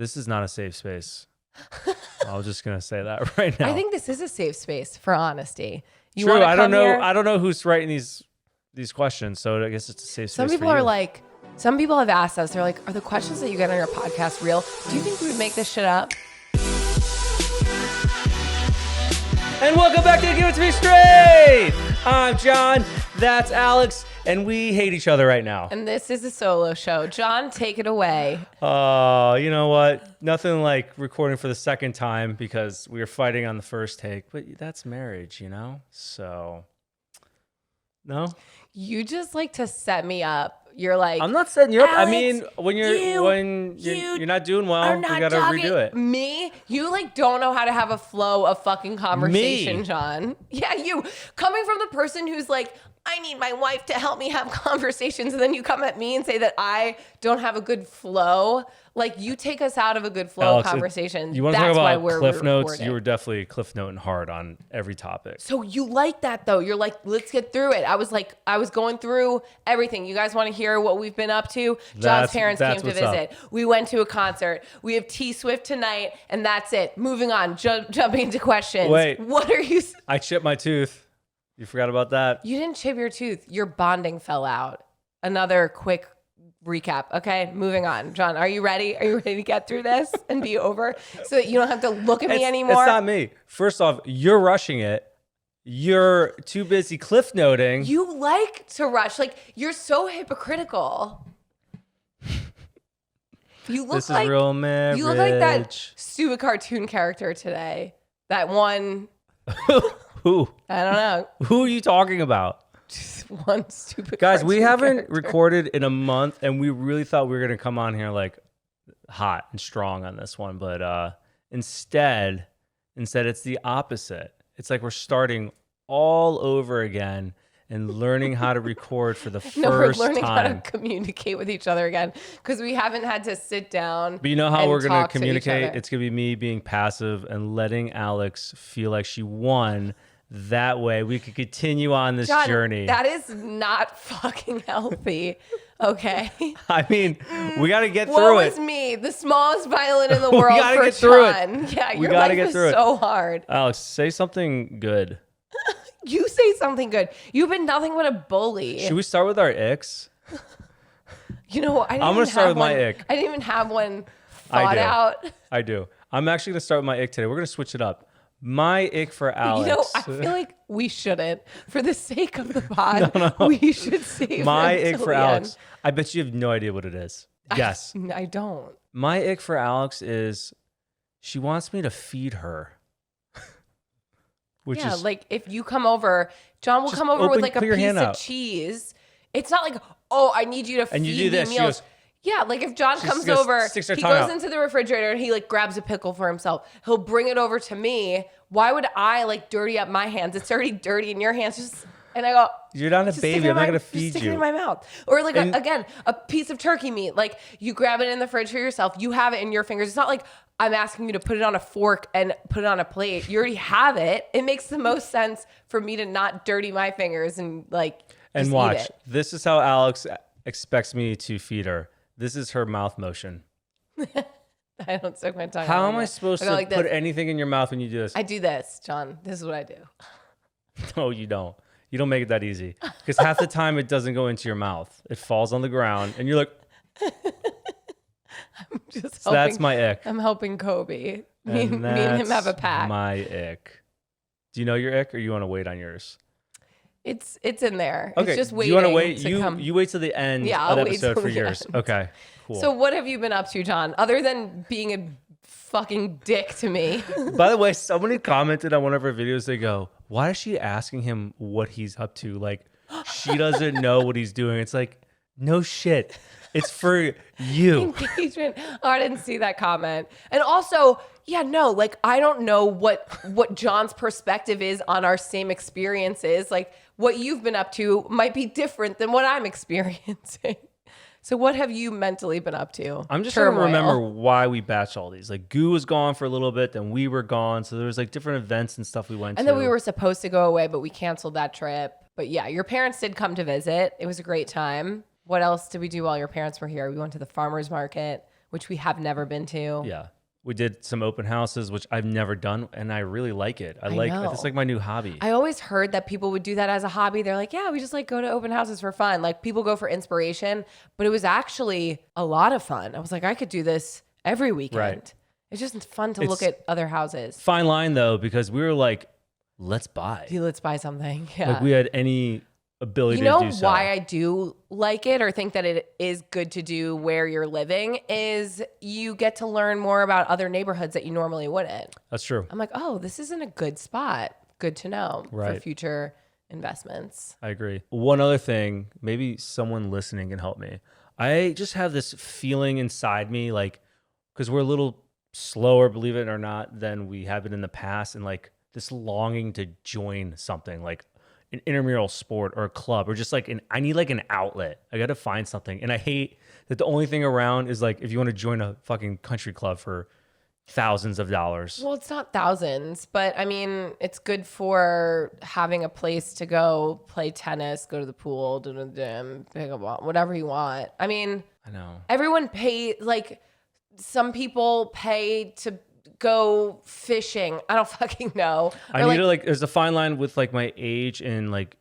This is not a safe space. I was just gonna say that right now. I think this is a safe space for honesty. You True. wanna I don't come know. here? I don't know who's writing these questions, so I guess it's a safe space. Some people for are you. like, some people have asked us, they're like, are the questions that you get on your podcast real? Do you think we would make this shit up? And welcome back to Give It To Me Straight. I'm John. That's Alex. And we hate each other right now. And this is a solo show. John, take it away. You know what? Nothing like recording for the second time because we were fighting on the first take. But that's marriage, you know? So, no? You just like to set me up. You're like, I'm not setting you up. Alex, I mean, when you're not doing well, you got to redo it. Me? You like don't know how to have a flow of fucking conversation, Me? John. Yeah, you. Coming from the person who's like, I need my wife to help me have conversations, and then you come at me and say that I don't have a good flow. Like, you take us out of a good flow Alex, of conversation. You want to That's talk why about we're cliff notes? recording. You were definitely cliff noting hard on every topic. So you like that though. You're like, let's get through it. I was going through everything. You guys want to hear what we've been up to? John's parents came to what's up. visit. We went to a concert. We have T Swift tonight, and that's it. Moving on. Jumping into questions. Wait. What are you? I chipped my tooth. You forgot about that? You didn't chip your tooth. Your bonding fell out. Another quick recap. Okay, moving on. John, are you ready? Are you ready to get through this and be over so that you don't have to look at me anymore? It's not me. First off, you're rushing it. You're too busy cliff noting. You like to rush. Like, you're so hypocritical. You look This is like real marriage. you look like that stupid cartoon character today. That one, Who? I don't know, Who are you talking about? just one stupid Guys, we cartoon haven't character. recorded in a month, and we really thought we were going to come on here like hot and strong on this one. But instead, it's the opposite. It's like we're starting all over again and learning how to record for the No, we're first learning how to time. communicate with each other again because we haven't had to sit down. But you know how and we're going talk to each communicate? other. It's going to be me being passive and letting Alex feel like she won. That way we could continue on this John, journey. that is not fucking healthy. Okay. I mean, we got to get Woe through it. is me, the smallest violin in the We world gotta for get through it. John. Yeah, We your gotta life get is through it. so hard. Alex, say something good. You say something good. You've been nothing but a bully. Should we start with our icks? You know, I didn't I'm gonna even start have with my one- ick. I didn't even have one I thought do. out. I do. I'm actually going to start with my ick today. We're going to switch it up. My ick for Alex. You know, I feel like we shouldn't. For the sake of the pod, we should save my it ick till for the Alex. end. I bet you have no idea what it is. Yes. I don't. My ick for Alex is she wants me to feed her. Which Yeah, is like if you come over, John will Just come over with open- like a put your piece hand of out. cheese. It's not like, oh, I need you to And feed you do me this. She meals. goes- Yeah, like if John She comes just over, sticks her he tongue goes out. into the refrigerator and he like grabs a pickle for himself. He'll bring it over to me. Why would I like dirty up my hands? It's already dirty in your hands. Just and I go, You're not a just stick baby. it I'm in not going to just feed stick it you. in my mouth. Or like And- again, a piece of turkey meat. Like you grab it in the fridge for yourself. You have it in your fingers. It's not like I'm asking you to put it on a fork and put it on a plate. You already have it. It makes the most sense for me to not dirty my fingers and like And just watch. eat it. This is how Alex expects me to feed her. This is her mouth motion. I don't stick my tongue. How out am I like that. supposed I go to like put this. anything in your mouth when you do this? I do this, John. This is what I do. No, you don't. You don't make it that easy. Because half the time it doesn't go into your mouth. It falls on the ground and you're like, Just so that's my ick. I'm helping Kobe. Me And and him have a that's pact. my ick. Do you know your ick or you want to wait on yours? It's in there. Okay. It's just do waiting you want to wait? to You come. you wait till the end Yeah, of I'll the wait episode till for the yours. end. Okay. Cool. So what have you been up to, John? Other than being a fucking dick to me. By the way, somebody commented on one of our videos. They go, "Why is she asking him what he's up to? Like, she doesn't know what he's doing." It's like, no shit. It's for you. Engagement. Oh, I didn't see that comment. And also, yeah, no, like I don't know what John's perspective is on our same experiences. Like what you've been up to might be different than what I'm experiencing. So what have you mentally been up to? I'm just trying to Turmoil. remember why we batched all these. Like, Goo was gone for a little bit, then we were gone. So there was like different events and stuff we went to. And then we were supposed to go away, but we canceled that trip. But yeah, your parents did come to visit. It was a great time. What else did we do while your parents were here? We went to the farmer's market. which we have never been to. Yeah. We did some open houses, which I've never done, and I really like it. I like know. it's like my new hobby. I always heard that people would do that as a hobby. They're like, yeah, we just like go to open houses for fun. Like people go for inspiration, but it was actually a lot of fun. I was like, I could do this every weekend. Right. It's just fun to look at other houses. Fine line though, because we were like, let's buy. Let's buy something. Yeah. Like we had any ability to do so. You know why I do like it or think that it is good to do where you're living is you get to learn more about other neighborhoods that you normally wouldn't. That's true. I'm like, oh, this isn't a good spot. Good to know for future investments. I agree. One other thing, maybe someone listening can help me. I just have this feeling inside me, like, because we're a little slower, believe it or not, than we have been in the past, and like this longing to join something like an intramural sport or a club or just like I need like an outlet. I got to find something. And I hate that the only thing around is like, if you want to join a fucking country club for thousands of dollars. Well, it's not thousands, but I mean, it's good for having a place to go play tennis, go to the pool, do the gym, pick up whatever you want. I mean, I know everyone like some people pay to go fishing. I don't fucking know. I need to like, there's a fine line with like my age and like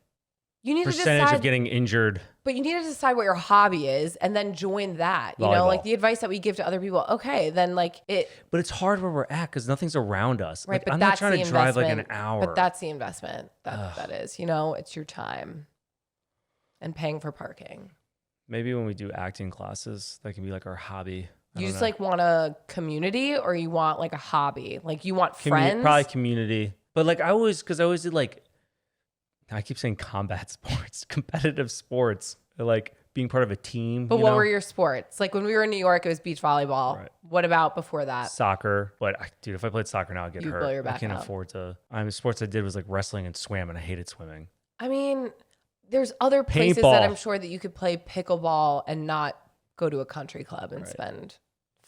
you need percentage to decide, of getting injured. But you need to decide what your hobby is and then join that. You know, like the advice that we give to other people. Okay, then like it. But it's hard where we're at because nothing's around us. Right, like, but I'm that's not trying the to drive like an investment. hour. But that's the investment. That is. You know, it's your time and paying for parking. Maybe when we do acting classes, that can be like our hobby. You just like want a community or you want like a hobby? Like you want friends? Probably community. But like I always did like, I keep saying combat sports, competitive sports, like being part of a team. But what were your sports? Like when we were in New York, it was beach volleyball. Right. What about before that? Soccer. But dude, if I played soccer now, I'd get hurt. Blow your back I can't out. afford to. Sports I did was like wrestling and swam, and I hated swimming. I mean, there's other places that I'm sure that you could play pickleball and not go to a country club and spend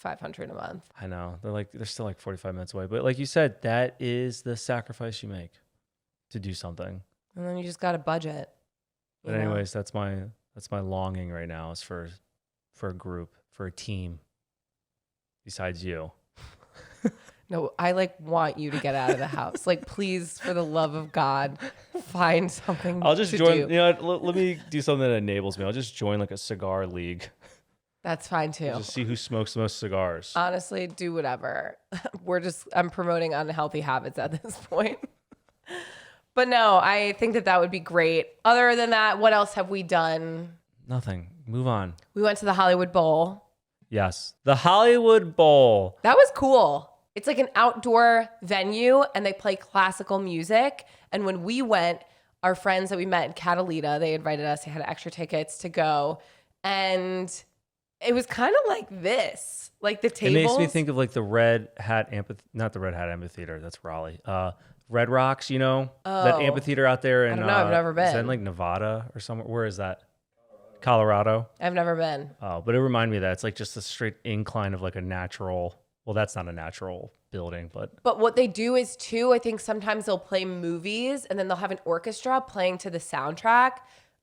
$500 a month. I know. They're still like 45 minutes away. But like you said, that is the sacrifice you make to do something. And then you just got a budget. But anyways, that's my longing right now is for a group, for a team besides you. No, I like want you to get out of the house. Like, please, for the love of God, find something. I'll just join. Do. You know, let me do something that enables me. I'll just join like a cigar league. That's fine too. Just see who smokes the most cigars. Honestly, do whatever. I'm promoting unhealthy habits at this point. But no, I think that would be great. Other than that, what else have we done? Nothing. Move on. We went to the Hollywood Bowl. Yes. The Hollywood Bowl. That was cool. It's like an outdoor venue and they play classical music. And when we went, our friends that we met in Catalina, they invited us, they had extra tickets to go. And it was kind of like this, like the tables. It makes me think of like the Red Hat not the Red Hat Amphitheater. That's Raleigh. Red Rocks, you know, that amphitheater out there. In, I don't know. I've never been. Is that in like Nevada or somewhere? Where is that? Colorado. I've never been. Oh, but it reminded me of that. It's like just a straight incline of like a natural. Well, that's not a natural building, but what they do is too, I think sometimes they'll play movies and then they'll have an orchestra playing to the soundtrack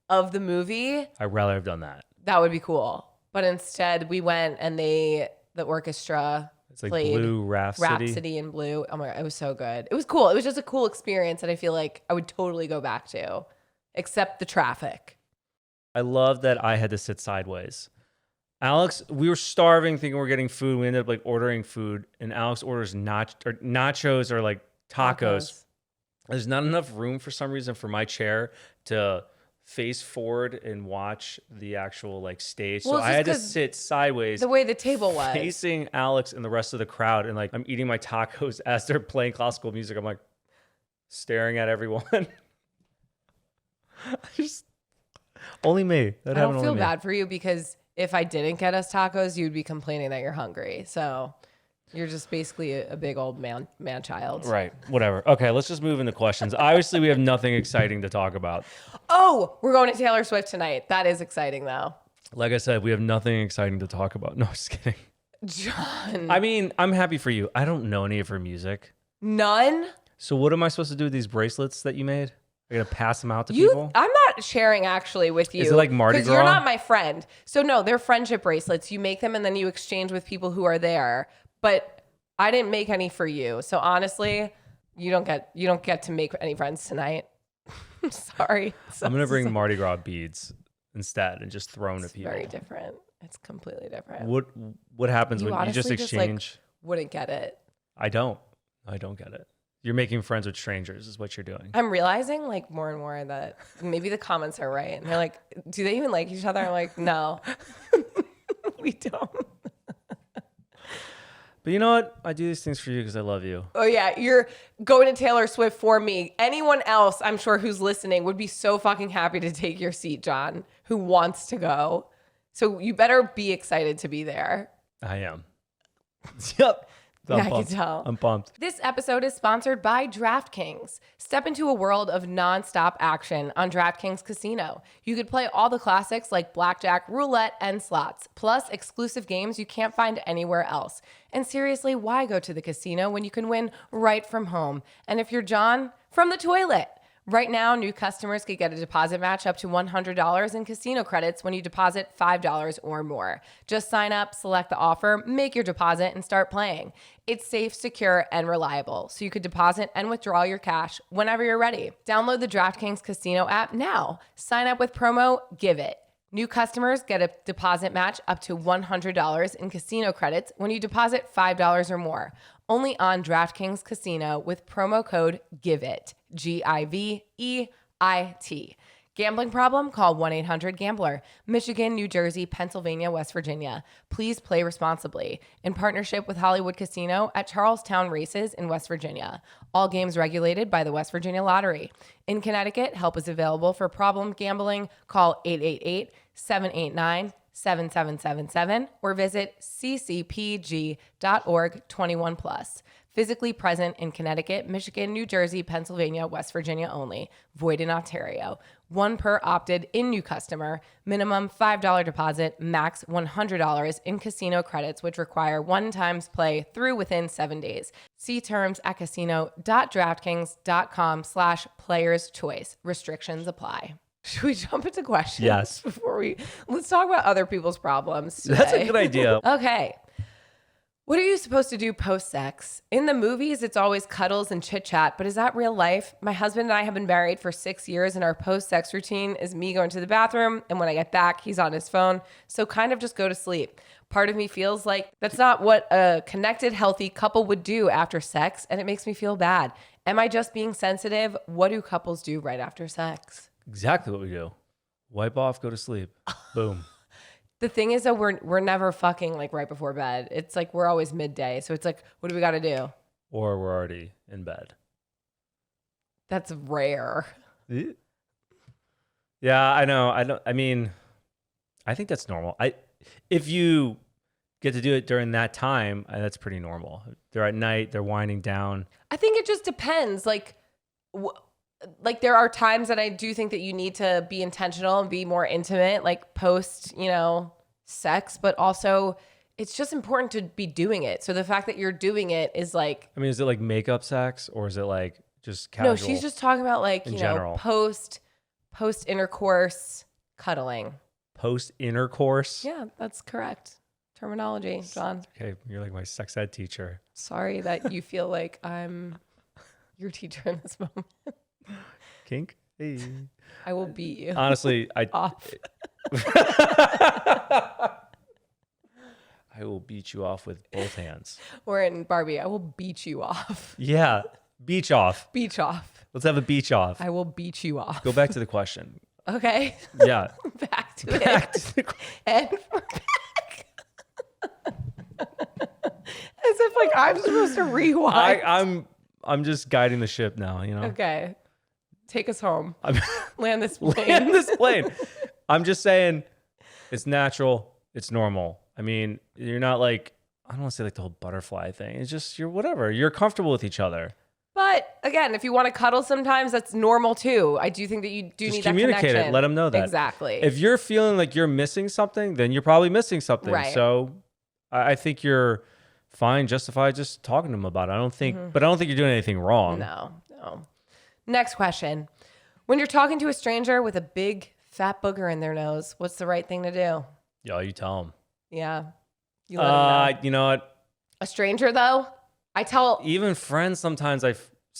of the movie. I'd rather have done that. That would be cool. But instead we went and the orchestra it's like played Blue Rhapsody in Blue. Oh my God, it was so good. It was cool. It was just a cool experience that I feel like I would totally go back to, except the traffic. I love that I had to sit sideways. Alex, we were starving, thinking we were getting food. We ended up like ordering food, and Alex orders nachos or like tacos. There's not enough room for some reason for my chair to face forward and watch the actual like stage. Well, so I had to sit sideways. The way the table was. Facing Alex and the rest of the crowd. And like I'm eating my tacos as they're playing classical music. I'm like staring at everyone. Only me. I don't feel bad for you because if I didn't get us tacos, you'd be complaining that you're hungry. So you're just basically a big old man child. Right. Whatever. Okay, let's just move into questions. Obviously, we have nothing exciting to talk about. Oh, we're going to Taylor Swift tonight. That is exciting, though. Like I said, we have nothing exciting to talk about. No, just kidding. John. I mean, I'm happy for you. I don't know any of her music. None? So what am I supposed to do with these bracelets that you made? I gotta pass them out to people. I'm not sharing actually with you. Is it like Mardi Gras? You're not my friend. So no, they're friendship bracelets. You make them and then you exchange with people who are there. But I didn't make any for you. So honestly, you don't get to make any friends tonight. I'm sorry. I'm gonna bring Mardi Gras beads instead and just throw them to people. Very different. It's completely different. What happens when you just honestly exchange? Wouldn't get it. I don't get it. You're making friends with strangers is what you're doing. I'm realizing like more and more that maybe the comments are right. And they're like, do they even like each other? I'm like, no, we don't. But you know what? I do these things for you because I love you. Oh yeah, you're going to Taylor Swift for me. Anyone else, I'm sure, who's listening would be so fucking happy to take your seat, John, who wants to go. So you better be excited to be there. I am. Yep. I can tell. I'm pumped. This episode is sponsored by DraftKings. Step into a world of nonstop action on DraftKings Casino. You could play all the classics like blackjack, roulette, and slots, plus exclusive games you can't find anywhere else. And seriously, why go to the casino when you can win right from home? And if you're John, from the toilet. Right now, new customers can get a deposit match up to $100 in casino credits when you deposit $5 or more. Just sign up, select the offer, make your deposit, and start playing. It's safe, secure, and reliable, so you could deposit and withdraw your cash whenever you're ready. Download the DraftKings Casino app now. Sign up with promo GIVEIT. New customers get a deposit match up to $100 in casino credits when you deposit $5 or more. Only on DraftKings Casino with promo code GIVEIT. GIVEIT. Gambling problem? Call 1-800-GAMBLER. Michigan, New Jersey, Pennsylvania, West Virginia. Please play responsibly. In partnership with Hollywood Casino at Charlestown Races in West Virginia. All games regulated by the West Virginia Lottery. In Connecticut, help is available for problem gambling. Call 888-789-7777 or visit ccpg.org 21+. Physically present in Connecticut, Michigan, New Jersey, Pennsylvania, West Virginia only. Void in Ontario. One per opted in new customer. Minimum $5 deposit, max $100 in casino credits, which require one times play through within 7 days. See terms at casino.draftkings.com/players choice. Restrictions apply. Should we jump into questions? Yes. Let's talk about other people's problems today. That's a good idea. Okay. What are you supposed to do post-sex? In the movies, it's always cuddles and chit-chat, but is that real life? My husband and I have been married for 6 years, and our post-sex routine is me going to the bathroom, and when I get back, he's on his phone, so kind of just go to sleep. Part of me feels like that's not what a connected, healthy couple would do after sex, and it makes me feel bad. Am I just being sensitive? What do couples do right after sex? Exactly what we do. Wipe off, go to sleep. Boom. The thing is that we're never fucking like right before bed. It's like we're always midday. So it's like, what do we got to do? Or we're already in bed. That's rare. Yeah, I know. I think that's normal. If you get to do it during that time, that's pretty normal. They're at night, they're winding down. I think it just depends. Like there are times that I do think that you need to be intentional and be more intimate, like post, sex, but also it's just important to be doing it. So the fact that you're doing it is like, is it like makeup sex or is it like just casual? No, she's just talking about like, general. post intercourse cuddling. Post intercourse? Yeah, that's correct terminology, John. Okay, you're like my sex ed teacher. Sorry that you feel like I'm your teacher in this moment. Kink? Hey. I will beat you. Honestly, off. I will beat you off with both hands. Or in Barbie, I will beat you off. Yeah, beach off. Beach off. Let's have a beach off. I will beat you off. Go back to the question. Okay. Yeah. Back to it. And we're back. As if like I'm supposed to rewind. I'm just guiding the ship now, Okay. Take us home. Land this plane. Land this plane. I'm just saying it's natural. It's normal. You're not like, I don't want to say like the whole butterfly thing. It's just, you're whatever. You're comfortable with each other. But again, if you want to cuddle sometimes, that's normal too. I do think that you do just need that communicate connection. it. Let them know that. Exactly. If you're feeling like you're missing something, then you're probably missing something. Right. So I think you're fine, justified just talking to them about it. But I don't think you're doing anything wrong. No. Next question. When you're talking to a stranger with a big fat booger in their nose, what's the right thing to do? Yo, you tell them. Yeah. You let 'em know. You know what? A stranger, though, I tell. Even friends sometimes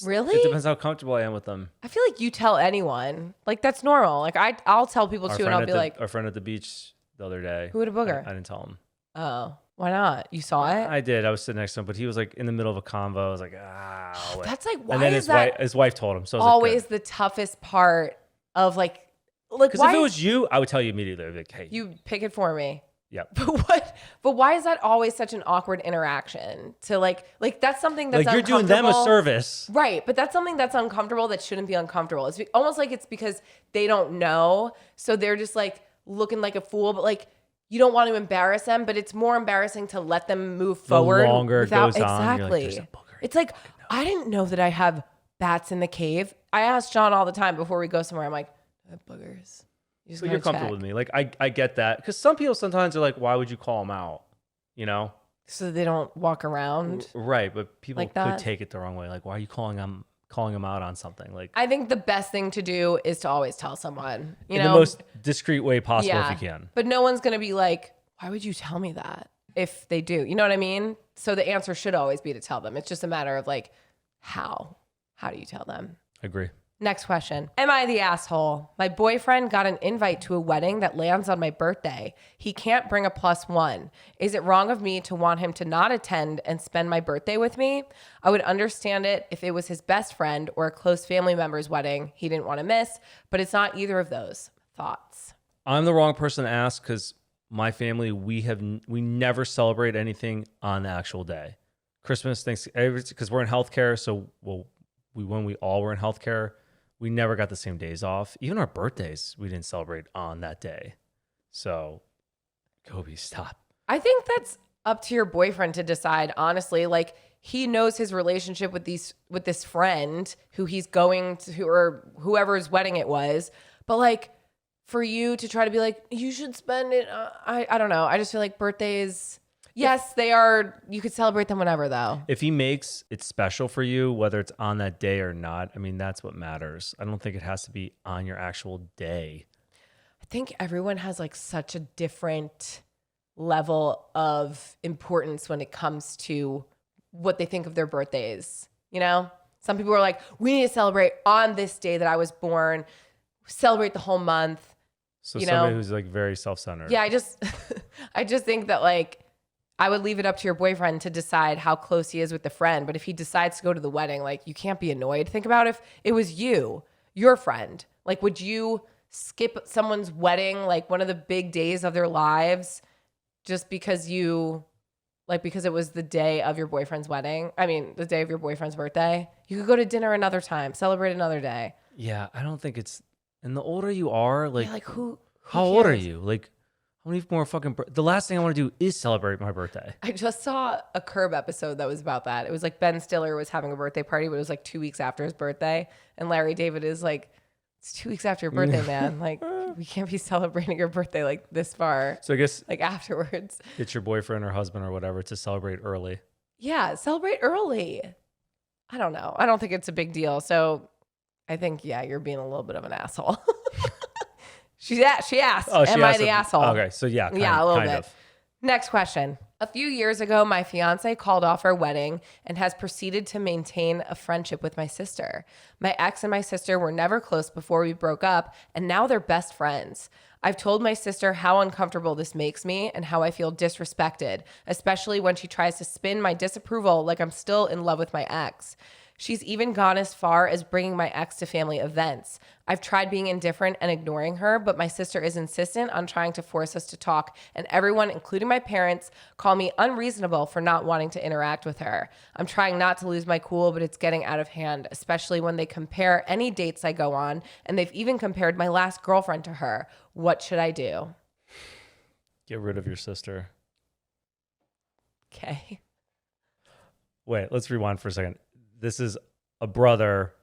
Really? It depends how comfortable I am with them. I feel like you tell anyone. Like, that's normal. Like, I'll tell people too, and I'll be like, our friend at the beach the other day. who had a booger? I didn't tell him. Oh, why not? You saw it? I did. I was sitting next to him, but he was like in the middle of a convo. I was like, That's like, why and then is that his wife told him. So I was always like, the toughest part of like because why if it was you, I would tell you immediately. I'd be like, hey, you pick it for me. Yeah. But why is that always such an awkward interaction to like that's something that's like you're doing them a service. Right, but that's something that's uncomfortable that shouldn't be uncomfortable. It's almost like it's because they don't know, so they're just like looking like a fool, but like you don't want to embarrass them, but it's more embarrassing to let them move forward the longer without it goes on, exactly. you're like, there's a booger. It's like I didn't know that I have bats in the cave. I ask John all the time before we go somewhere. I'm like, I have boogers. So you're comfortable with me. Like, I get that. Because some people sometimes are like, why would you call them out? You know? So they don't walk around. Right. But people like could that. take it the wrong way. Like, why are you calling them out on something? Like, I think the best thing to do is to always tell someone, you in know? the most discreet way possible if you can. But no one's going to be like, why would you tell me that if they do? You know what I mean? So the answer should always be to tell them. It's just a matter of like, how? How do you tell them? Agree. Next question. Am I the asshole? My boyfriend got an invite to a wedding that lands on my birthday. He can't bring a +1. Is it wrong of me to want him to not attend and spend my birthday with me? I would understand it if it was his best friend or a close family member's wedding he didn't want to miss, but it's not either of those. Thoughts? I'm the wrong person to ask because my family, we never celebrate anything on the actual day. Christmas, Thanksgiving, because we're in healthcare. So when we all were in healthcare, we never got the same days off. Even our birthdays, we didn't celebrate on that day. So, Kobe, stop. I think that's up to your boyfriend to decide, honestly. Like, he knows his relationship with this friend who he's going to, or whoever's wedding it was. But like, for you to try to be like, you should spend it. I don't know. I just feel like birthdays, yes, they are. You could celebrate them whenever, though. If he makes it special for you, whether it's on that day or not, I mean, that's what matters. I don't think it has to be on your actual day. I think everyone has like such a different level of importance when it comes to what they think of their birthdays. You know, some people are like, we need to celebrate on this day that I was born, celebrate the whole month. So somebody who's like very self-centered. Yeah, I just think that like, I would leave it up to your boyfriend to decide how close he is with the friend. But if he decides to go to the wedding, like, you can't be annoyed. Think about if it was you, your friend. Like, would you skip someone's wedding, like one of the big days of their lives, just because because it was the day of your boyfriend's wedding? I mean, the day of your boyfriend's birthday. You could go to dinner another time, celebrate another day. Yeah, I don't think it's. And the older you are, like, Yeah, like who how old are you? Like, how many more fucking? The last thing I want to do is celebrate my birthday. I just saw a Curb episode that was about that. It was like Ben Stiller was having a birthday party, but it was like 2 weeks after his birthday. And Larry David is like, it's 2 weeks after your birthday, man. Like, we can't be celebrating your birthday like this far. So I guess like afterwards. It's your boyfriend or husband or whatever to celebrate early. Yeah, celebrate early. I don't know. I don't think it's a big deal. So I think, yeah, you're being a little bit of an asshole. She asked, am I the asshole? Okay, so yeah, a little bit. of. Next question. A few years ago, my fiance called off our wedding and has proceeded to maintain a friendship with my sister. My ex and my sister were never close before we broke up, and now they're best friends. I've told my sister how uncomfortable this makes me and how I feel disrespected, especially when she tries to spin my disapproval like I'm still in love with my ex. She's even gone as far as bringing my ex to family events. I've tried being indifferent and ignoring her, but my sister is insistent on trying to force us to talk, and everyone, including my parents, call me unreasonable for not wanting to interact with her. I'm trying not to lose my cool, but it's getting out of hand, especially when they compare any dates I go on, and they've even compared my last girlfriend to her. What should I do? Get rid of your sister. Okay. Wait, let's rewind for a second. This is a brother.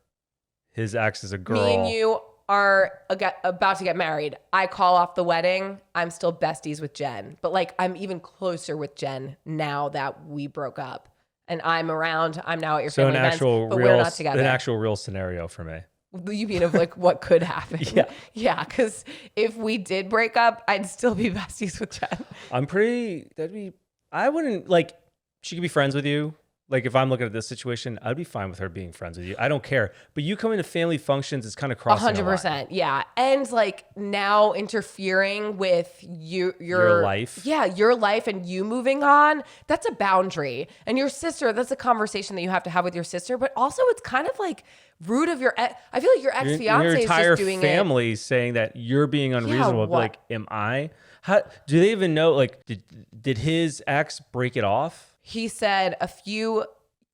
His ex is a girl. Me and you are about to get married. I call off the wedding. I'm still besties with Jen. But like, I'm even closer with Jen now that we broke up. And I'm around. I'm now at your family events, but we're not together. An actual real scenario for me. You mean of like what could happen? Yeah. Yeah, because if we did break up, I'd still be besties with Jen. I wouldn't like, she could be friends with you. Like if I'm looking at this situation, I'd be fine with her being friends with you. I don't care. But you coming to family functions is kind of crossing a line. 100%. Yeah. And like now interfering with your life. Yeah, your life and you moving on, that's a boundary. And your sister, that's a conversation that you have to have with your sister. But also it's kind of like rude of I feel like your ex-fiance your is entire just doing family saying that you're being unreasonable. what? Like, am I? How do they even know? Like, did his ex break it off? He said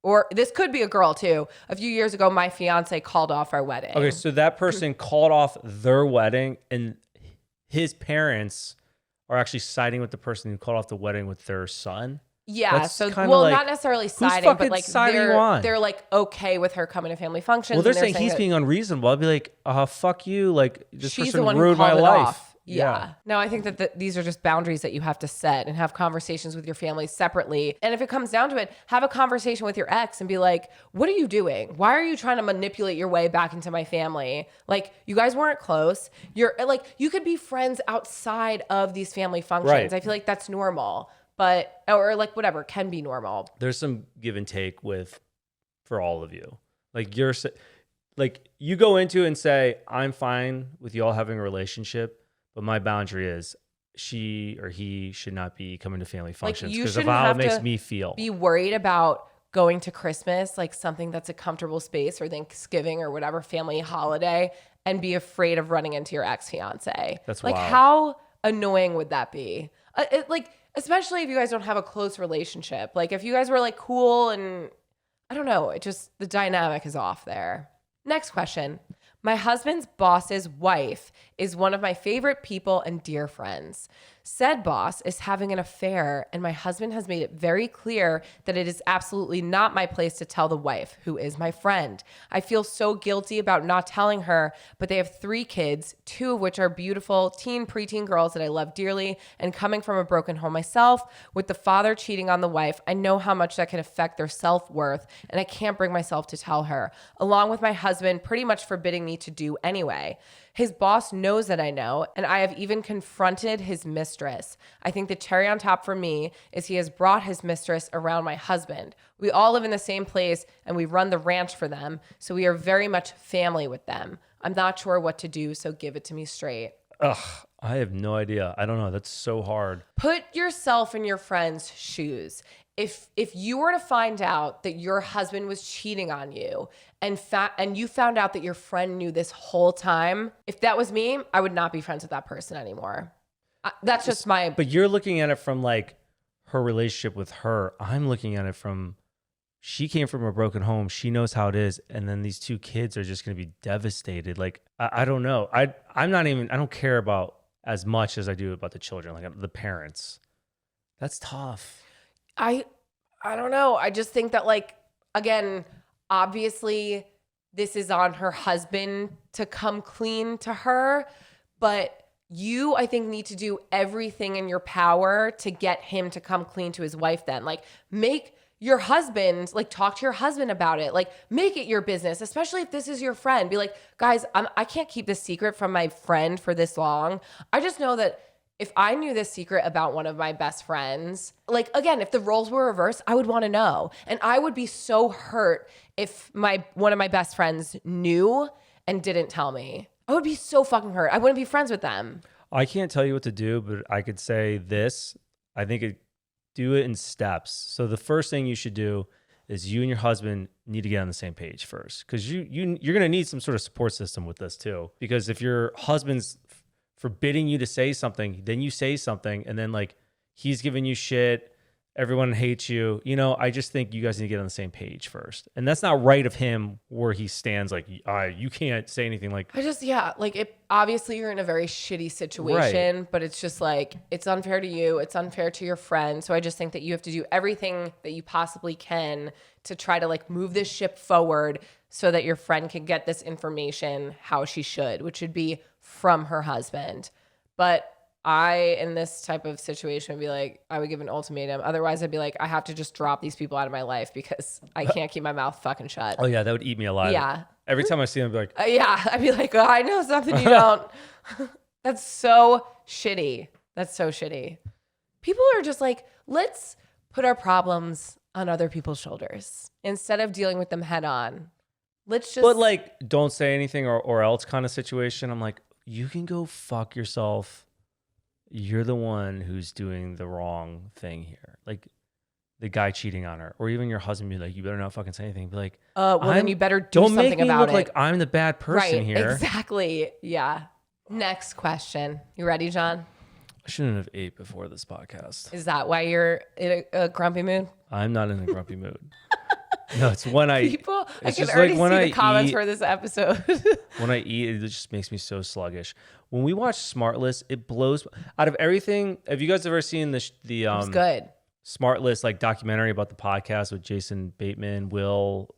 or this could be a girl too. A few years ago, my fiance called off our wedding. Okay, so that person called off their wedding, and his parents are actually siding with the person who called off the wedding with their son. Yeah, That's so kinda well, like, not necessarily whose siding, fucking but like side are you on? they're like okay with her coming to family functions. Well, they're and saying he's that being unreasonable. I'd be like, fuck you. Like, this she's person the one who ruined my called it life. off. Yeah. No, I think that these are just boundaries that you have to set and have conversations with your family separately. And if it comes down to it, have a conversation with your ex and be like, what are you doing? Why are you trying to manipulate your way back into my family? Like, you guys weren't close. You're like, you could be friends outside of these family functions. Right. I feel like that's normal, or like whatever can be normal. There's some give and take for all of you. Like you go into it and say, I'm fine with y'all having a relationship, but my boundary is she or he should not be coming to family functions because of how it makes me feel. Be worried about going to Christmas, like something that's a comfortable space, or Thanksgiving or whatever family holiday, and be afraid of running into your ex-fiance. That's like wild. How annoying would that be? Especially if you guys don't have a close relationship. Like if you guys were like cool and I don't know, the dynamic is off there. Next question. My husband's boss's wife is one of my favorite people and dear friends. Said boss is having an affair, and my husband has made it very clear that it is absolutely not my place to tell the wife, who is my friend. I feel so guilty about not telling her, but they have 3 kids, 2 of which are beautiful preteen girls that I love dearly, and coming from a broken home myself, with the father cheating on the wife, I know how much that can affect their self-worth, and I can't bring myself to tell her, along with my husband pretty much forbidding me to do anyway. His boss knows that I know, and I have even confronted his mistress. I think the cherry on top for me is he has brought his mistress around my husband. We all live in the same place, and we run the ranch for them, so we are very much family with them. I'm not sure what to do, so give it to me straight. Ugh, I have no idea. I don't know. That's so hard. Put yourself in your friend's shoes. If you were to find out that your husband was cheating on you and you found out that your friend knew this whole time, if that was me, I would not be friends with that person anymore. That's just my... But you're looking at it from like her relationship with her. I'm looking at it from, she came from a broken home. She knows how it is. And then these 2 kids are just going to be devastated. Like, I don't know. I don't care about as much as I do about the children, like the parents. That's tough. I don't know. I just think that, like, again, obviously this is on her husband to come clean to her, but you, I think, need to do everything in your power to get him to come clean to his wife then. Like, make your husband, like, talk to your husband about it. Like, make it your business, especially if this is your friend. Be like, guys, I can't keep this secret from my friend for this long. I just know that if I knew this secret about one of my best friends, like, again, if the roles were reversed, I would want to know. And I would be so hurt if one of my best friends knew and didn't tell me. I would be so fucking hurt. I wouldn't be friends with them. I can't tell you what to do, but I could say this. I think do it in steps. So the first thing you should do is you and your husband need to get on the same page first, because you're going to need some sort of support system with this too. Because if your husband's forbidding you to say something, then you say something, and then like he's giving you shit, everyone hates you. I just think you guys need to get on the same page first. And that's not right of him where he stands like, you can't say anything like. Obviously you're in a very shitty situation, right. But it's just like, it's unfair to you. It's unfair to your friend. So I just think that you have to do everything that you possibly can to try to like move this ship forward so that your friend can get this information how she should, which would be from her husband. But in this type of situation, would be like, I would give an ultimatum. Otherwise, I'd be like, I have to just drop these people out of my life because I can't keep my mouth fucking shut. Oh, yeah, that would eat me alive. Yeah. Every time I see him, I'd be like, Yeah, I'd be like, oh, I know something you don't. That's so shitty. That's so shitty. People are just like, let's put our problems on other people's shoulders instead of dealing with them head on. Let's just. but like, don't say anything or else kind of situation. I'm like, you can go fuck yourself. You're the one who's doing the wrong thing here. Like the guy cheating on her, or even your husband be like, you better not fucking say anything. Be like, well, then you better do don't something make me about look it. like I'm the bad person Right, here. exactly. Yeah. Next question. You ready, John? I shouldn't have ate before this podcast. Is that why you're in a grumpy mood? I'm not in a grumpy mood. No, it's when I People, I it's can just already like when see I the comments eat- for this episode. when I eat, it just makes me so sluggish. When we watch Smartless, it blows out of everything. Have you guys ever seen the It's good. Smartless like documentary about the podcast with Jason Bateman, Will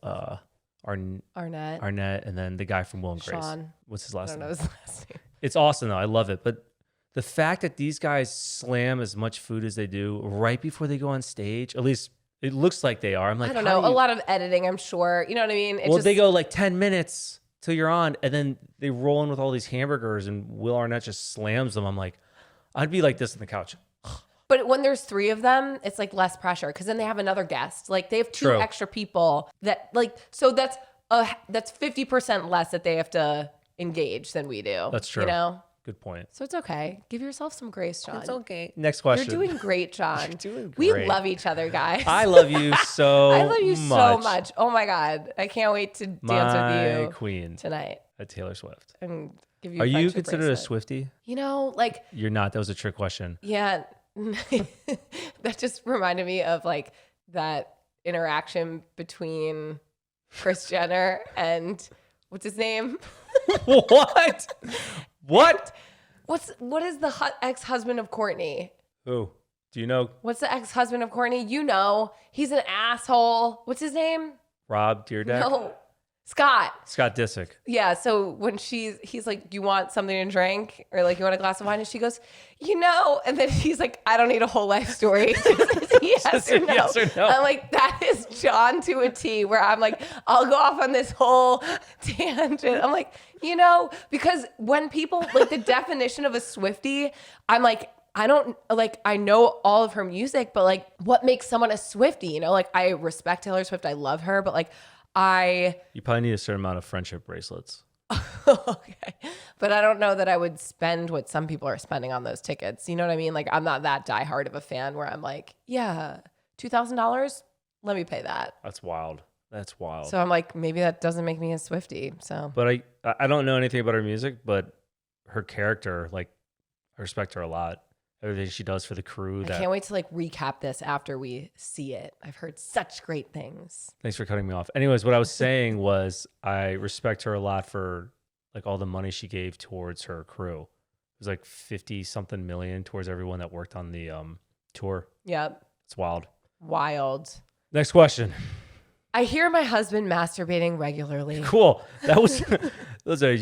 Arnett. Arnett, and then the guy from Will and Grace? Sean. What's his I last don't name? know his last name. It's awesome though. I love it. But the fact that these guys slam as much food as they do right before they go on stage, at least it looks like they are. I'm like, I don't how know. do A you- lot of editing, I'm sure. You know what I mean? Well, they go like 10 minutes till you're on, and then they roll in with all these hamburgers, and Will Arnett just slams them. I'm like, I'd be like this on the couch. But when there's 3 of them, it's like less pressure because then they have another guest. Like they have 2 True. extra people that like. So that's 50% less that they have to engage than we do. That's true. You know. Good point. So it's okay. Give yourself some grace, John. okay. Next You're question. doing great, John. You're doing We great. love each other, guys. I love you so I love you much. so much. Oh my God. I can't wait to dance My with you queen tonight at Taylor Swift. and give you Are you friendship considered a bracelet. Swiftie? You know, like, You're not. That was a trick question. yeah. That just reminded me of like that interaction between Kris Jenner and what's his name? What? What? What is the ex-husband of Courtney? Who? Do you know What's the ex-husband of Courtney? You know, he's an asshole. What's his name? Rob Deerdeck? No, Scott. Scott Disick. Yeah. So when he's like, "Do you want something to drink, or like you want a glass of wine?" And she goes, "You know," and then he's like, "I don't need a whole life story." Yes or no? Yes or no. I'm like, that is John to a T. Where I'm like, I'll go off on this whole tangent. I'm like, you know, because when people like the definition of a Swiftie, I'm like, I don't like, I know all of her music, but like, what makes someone a Swiftie? You know, like I respect Taylor Swift, I love her, but like, You probably need a certain amount of friendship bracelets. okay. But I don't know that I would spend what some people are spending on those tickets. You know what I mean? Like I'm not that diehard of a fan where I'm like, yeah, $2,000, let me pay that. That's wild. That's wild. So I'm like, maybe that doesn't make me a Swiftie. So But I don't know anything about her music, but her character, like, I respect her a lot. Everything she does for the crew. I can't wait to like recap this after we see it. I've heard such great things. Thanks for cutting me off. Anyways, what I was saying was I respect her a lot for like all the money she gave towards her crew. It was like 50 something million towards everyone that worked on the tour. Yep. It's wild. Wild. Next question. I hear my husband masturbating regularly. Cool. That was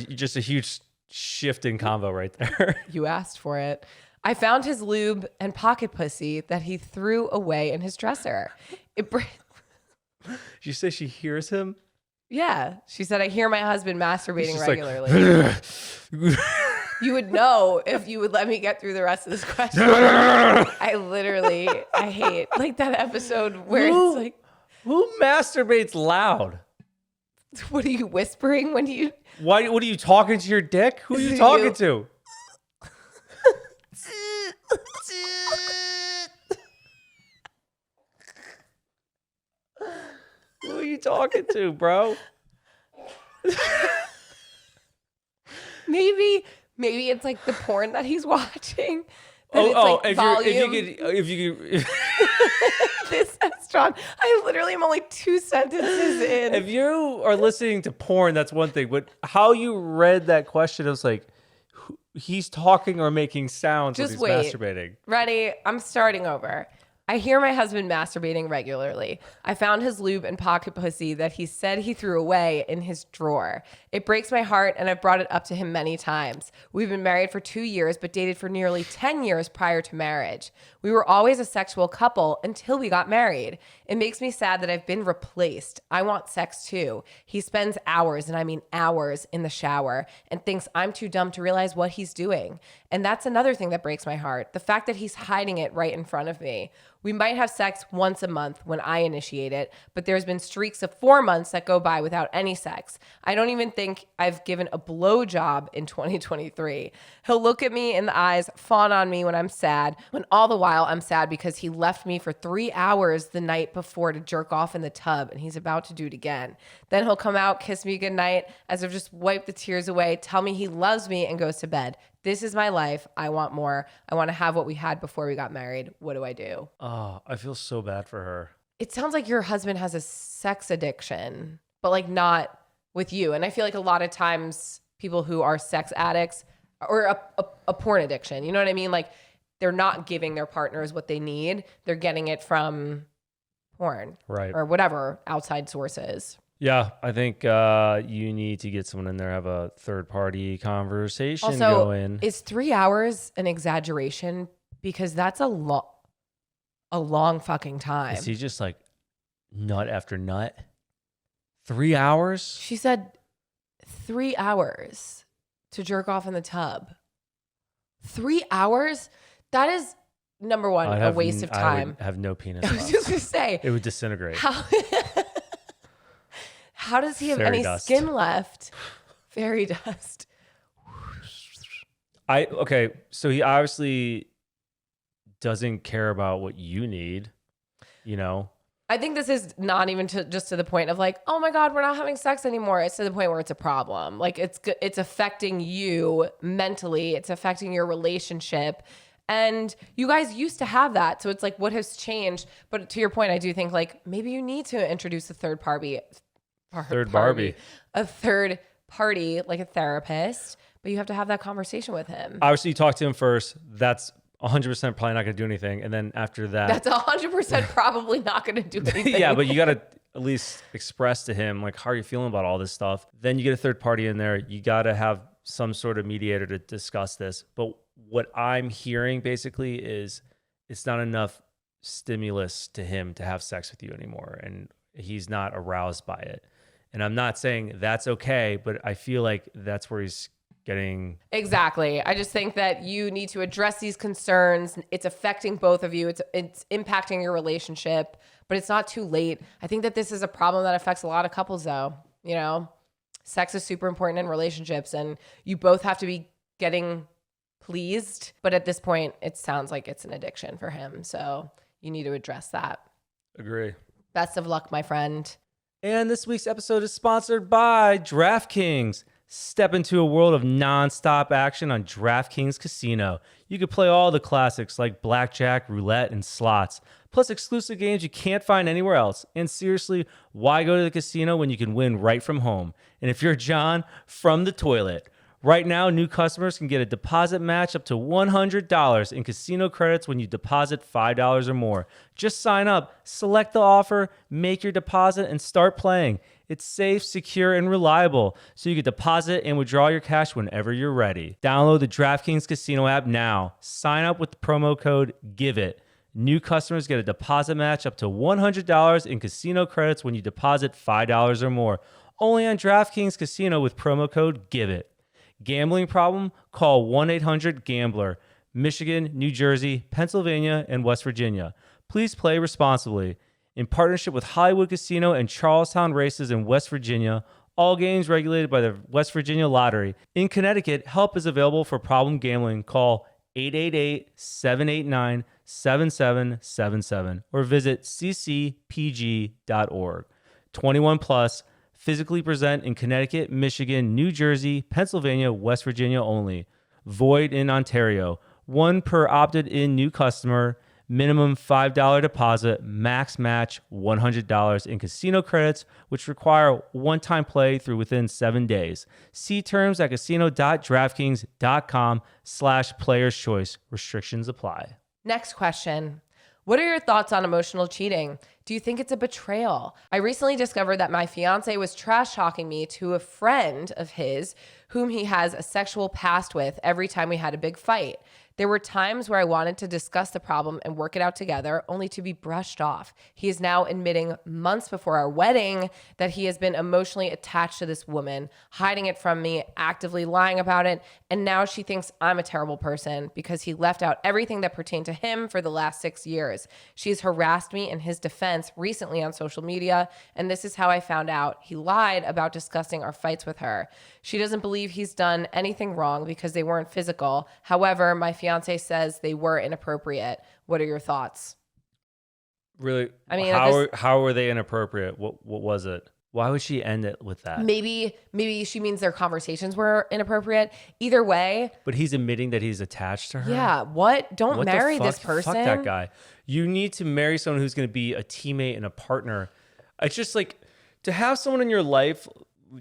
just a huge shift in combo right there. You asked for it. I found his lube and pocket pussy that he threw away in his dresser. Did you say she hears him? Yeah. She said, I hear my husband masturbating regularly. You would know if you would let me get through the rest of this question. I hate like that episode where it's like, Who masturbates loud? what are you whispering when you... Why? What are you talking to your dick? Who are you You. talking to? Who are you talking to, bro? Maybe it's like the porn that he's watching. And it's like if you could, this John, I literally am only 2 sentences in. if you are listening to porn, that's one thing. But how you read that question, it was like, he's talking or making sounds Just when he's wait. masturbating. Ready? I'm starting over. I hear my husband masturbating regularly. I found his lube and pocket pussy that he said he threw away in his drawer. It breaks my heart, and I've brought it up to him many times. We've been married for 2 years, but dated for nearly 10 years prior to marriage. We were always a sexual couple until we got married. It makes me sad that I've been replaced. I want sex too. He spends hours, and I mean hours, in the shower and thinks I'm too dumb to realize what he's doing. And that's another thing that breaks my heart. The fact that he's hiding it right in front of me. We might have sex once a month when I initiate it, but there's been streaks of 4 months that go by without any sex. I don't even think I've given a blowjob in 2023. He'll look at me in the eyes, fawn on me when I'm sad, when all the while I'm sad because he left me for 3 hours the night before to jerk off in the tub, and he's about to do it again. Then he'll come out, kiss me goodnight, as if just wipe the tears away, tell me he loves me, and goes to bed. This is my life. I want more. I want to have what we had before we got married. What do I do? Oh, I feel so bad for her. It sounds like your husband has a sex addiction, but like not with you. And I feel like a lot of times people who are sex addicts or a porn addiction, you know what I mean? Like they're not giving their partners what they need. They're getting it from porn, right, or whatever outside sources. Yeah, I think you need to get someone in there, have a third-party conversation also, going. Is 3 hours an exaggeration? Because that's a long fucking time. Is he just like nut after nut? 3 hours? She said 3 hours to jerk off in the tub. 3 hours? That is, number one, a waste of time. I would have no penis. I was just going to say. It would disintegrate. How does he have Fairy any dust. skin left? Fairy dust. Okay, so he obviously doesn't care about what you need, you know? I think this is not even just to the point of like, oh my God, we're not having sex anymore. It's to the point where it's a problem. Like it's affecting you mentally. It's affecting your relationship. And you guys used to have that. So it's like, what has changed? But to your point, I do think like maybe you need to introduce a third party, a third party, like a therapist, but you have to have that conversation with him. Obviously, you talk to him first. That's 100% probably not going to do anything. And then after that, that's 100% probably not going to do anything. Yeah, but you got to at least express to him, like, how are you feeling about all this stuff? Then you get a third party in there. You got to have some sort of mediator to discuss this. But what I'm hearing basically is it's not enough stimulus to him to have sex with you anymore. And he's not aroused by it. And I'm not saying that's okay, but I feel like that's where he's getting. Exactly. I just think that you need to address these concerns. It's affecting both of you. It's impacting your relationship, but it's not too late. I think that this is a problem that affects a lot of couples though. You know, sex is super important in relationships and you both have to be getting pleased. But at this point, it sounds like it's an addiction for him. So you need to address that. Agree. Best of luck, my friend. And this week's episode is sponsored by DraftKings. Step into a world of nonstop action on DraftKings Casino. You can play all the classics like blackjack, roulette, and slots, plus exclusive games you can't find anywhere else. And seriously, why go to the casino when you can win right from home? And if you're John, from the toilet. Right now, new customers can get a deposit match up to $100 in casino credits when you deposit $5 or more. Just sign up, select the offer, make your deposit, and start playing. It's safe, secure, and reliable, so you can deposit and withdraw your cash whenever you're ready. Download the DraftKings Casino app now. Sign up with the promo code GIVEIT. New customers get a deposit match up to $100 in casino credits when you deposit $5 or more. Only on DraftKings Casino with promo code GIVEIT. Gambling problem? Call 1-800-GAMBLER. Michigan, New Jersey, Pennsylvania, and West Virginia. Please play responsibly. In partnership with Hollywood Casino and Charlestown Races in West Virginia, all games regulated by the West Virginia Lottery. In Connecticut, help is available for problem gambling. Call 888-789-7777 or visit ccpg.org. 21 plus. Physically present in Connecticut, Michigan, New Jersey, Pennsylvania, West Virginia only. Void in Ontario. One per opted-in new customer. Minimum $5 deposit. Max match $100 in casino credits, which require one-time play through within 7 days. See terms at casino.draftkings.com/playerschoice. Restrictions apply. Next question. What are your thoughts on emotional cheating? Do you think it's a betrayal? I recently discovered that my fiance was trash talking me to a friend of his whom he has a sexual past with every time we had a big fight. There were times where I wanted to discuss the problem and work it out together, only to be brushed off. He is now admitting months before our wedding that he has been emotionally attached to this woman, hiding it from me, actively lying about it, and now she thinks I'm a terrible person because he left out everything that pertained to him for the last 6 years. She's harassed me in his defense recently on social media, and this is how I found out. He lied about discussing our fights with her. She doesn't believe he's done anything wrong because they weren't physical. However, my fiance says they were inappropriate. What are your thoughts? Really? I mean, how were they inappropriate? What was it? Why would she end it with that? Maybe she means their conversations were inappropriate. Either way. But he's admitting that he's attached to her? Yeah. What? Don't What the marry fuck? this person. Fuck that guy. You need to marry someone who's going to be a teammate and a partner. It's just like to have someone in your life,